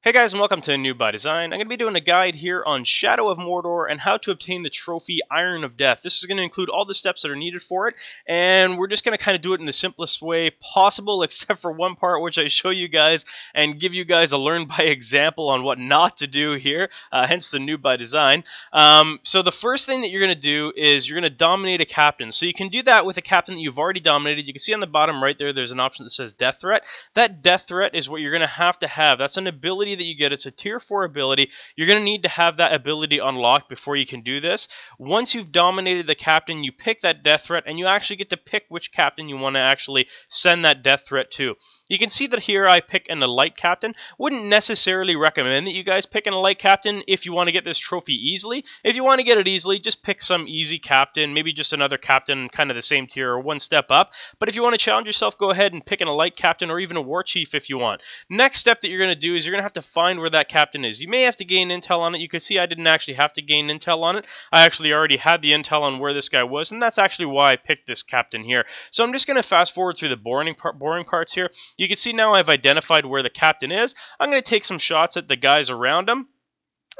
Hey guys, and welcome to New by Design. I'm going to be doing a guide here on Shadow of Mordor and how to obtain the trophy Iron of Death. This is going to include all the steps that are needed for it, and we're just going to kind of do it in the simplest way possible, except for one part which I show you guys and give you guys a learn by example on what not to do here, hence the New by Design. So the first thing that you're going to do is you're going to dominate a captain. So you can do that with a captain that you've already dominated. You can see on the bottom right there's an option that says Death Threat. That Death Threat is what you're going to have. That's an ability that you get. It's a tier 4 ability. You're going to need to have that ability unlocked before you can do this. Once you've dominated the captain, you pick that death threat, and you actually get to pick which captain you want to actually send that death threat to. You can see that here I pick an elite captain. Wouldn't necessarily recommend that you guys pick an elite captain if you want to get this trophy easily. If you want to get it easily, just pick some easy captain, maybe just another captain kind of the same tier or one step up. But if you want to challenge yourself, go ahead and pick an elite captain or even a war chief if you want. Next step that you're going to do is you're going to have to find where that captain is. You may have to gain intel on it. You can see I didn't actually have to gain intel on it. I actually already had the intel on where this guy was, and that's actually why I picked this captain here. So I'm just going to fast forward through the boring parts here. You can see now I've identified where the captain is. I'm going to take some shots at the guys around him.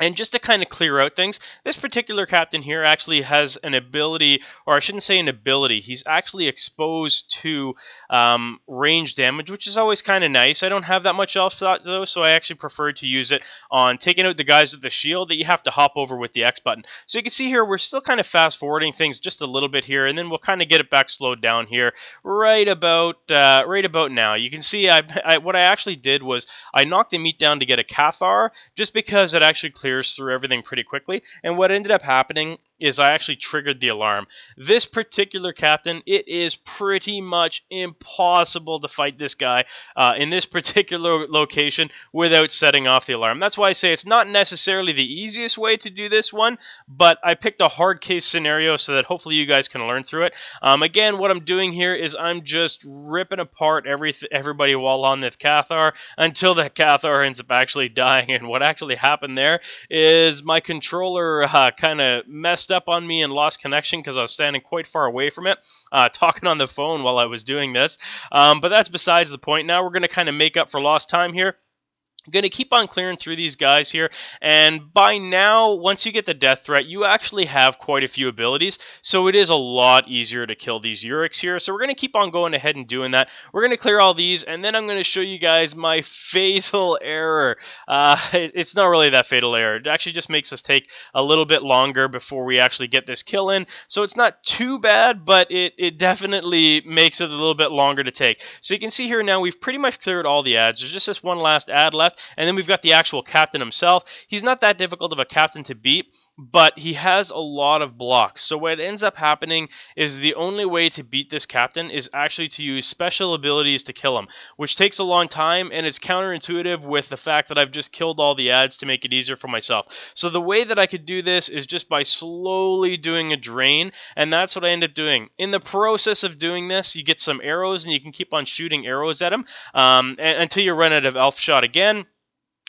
And just to kind of clear out things, this particular captain here actually has an ability, or I shouldn't say an ability, he's actually exposed to range damage, which is always kind of nice. I don't have that much else though, so I actually prefer to use it on taking out the guys with the shield that you have to hop over with the X button. So you can see here, we're still kind of fast forwarding things just a little bit here, and then we'll kind of get it back slowed down here right about now. You can see what I actually did was I knocked the meat down to get a Cathar, just because it actually clears through everything pretty quickly. And what ended up happening is I actually triggered the alarm. This particular captain, it is pretty much impossible to fight this guy in this particular location without setting off the alarm. That's why I say it's not necessarily the easiest way to do this one, but I picked a hard case scenario so that hopefully you guys can learn through it. Again, what I'm doing here is I'm just ripping apart everybody while on the Cathar until the Cathar ends up actually dying. And what actually happened there is my controller kind of messed up on me and lost connection because I was standing quite far away from it, talking on the phone while I was doing this. But that's besides the point. Now we're going to kind of make up for lost time here. Going to keep on clearing through these guys here, and by now, once you get the death threat, you actually have quite a few abilities, so it is a lot easier to kill these Urics here. So we're going to keep on going ahead and doing that. We're going to clear all these, and then I'm going to show you guys my fatal error. It's not really that fatal error. It actually just makes us take a little bit longer before we actually get this kill in, so it's not too bad, but it definitely makes it a little bit longer to take. So you can see here now we've pretty much cleared all the ads. There's just this one last ad left. And then we've got the actual captain himself. He's not that difficult of a captain to beat, but he has a lot of blocks. So what ends up happening is the only way to beat this captain is actually to use special abilities to kill him, which takes a long time, and it's counterintuitive with the fact that I've just killed all the ads to make it easier for myself. So the way that I could do this is just by slowly doing a drain, and that's what I end up doing. In the process of doing this, you get some arrows, and you can keep on shooting arrows at him until you run out of elf shot again.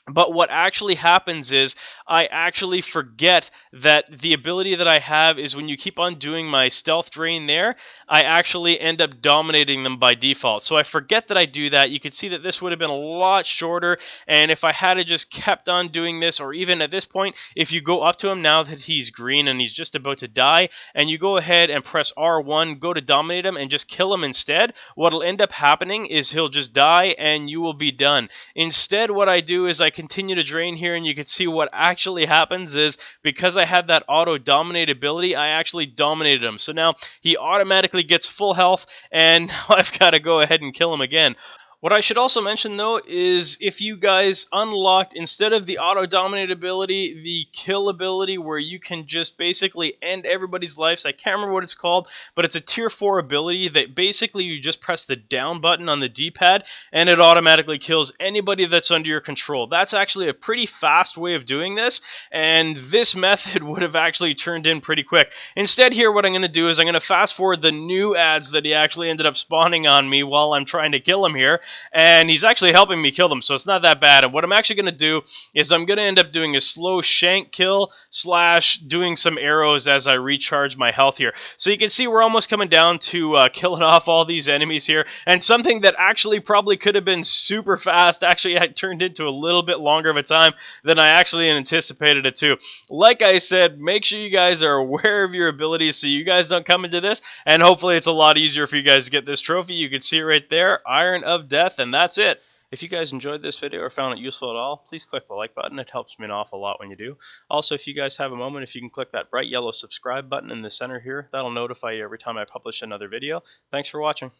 But what actually happens is I actually forget that the ability that I have is when you keep on doing my stealth drain there, I actually end up dominating them by default. So I forget that I do that. You can see that this would have been a lot shorter, and if I had just kept on doing this, or even at this point, if you go up to him now that he's green and he's just about to die, and you go ahead and press R1, go to dominate him and just kill him instead, what'll end up happening is he'll just die and you will be done. Instead, what I do is I continue to drain here, and you can see what actually happens is because I had that auto dominate ability, I actually dominated him. So now he automatically gets full health, and now I've got to go ahead and kill him again. What I should also mention, though, is if you guys unlocked, instead of the auto-dominate ability, the kill ability where you can just basically end everybody's lives. I can't remember what it's called, but it's a tier 4 ability that basically you just press the down button on the D-pad and it automatically kills anybody that's under your control. That's actually a pretty fast way of doing this, and this method would have actually turned in pretty quick. Instead here, what I'm going to do is I'm going to fast forward the new ads that he actually ended up spawning on me while I'm trying to kill him here. and he's actually helping me kill them, so it's not that bad. And what I'm actually going to do is I'm going to end up doing a slow shank kill slash doing some arrows as I recharge my health here. So you can see we're almost coming down to killing off all these enemies here, and something that actually probably could have been super fast actually had turned into a little bit longer of a time than I actually anticipated it to. Like I said, make sure you guys are aware of your abilities so you guys don't come into this, and hopefully it's a lot easier for you guys to get this trophy. You can see it right there, Iron of Death, and that's it. If you guys enjoyed this video or found it useful at all, please click the like button. It helps me an awful lot when you do. Also, if you guys have a moment, if you can click that bright yellow subscribe button in the center here, that'll notify you every time I publish another video. Thanks for watching.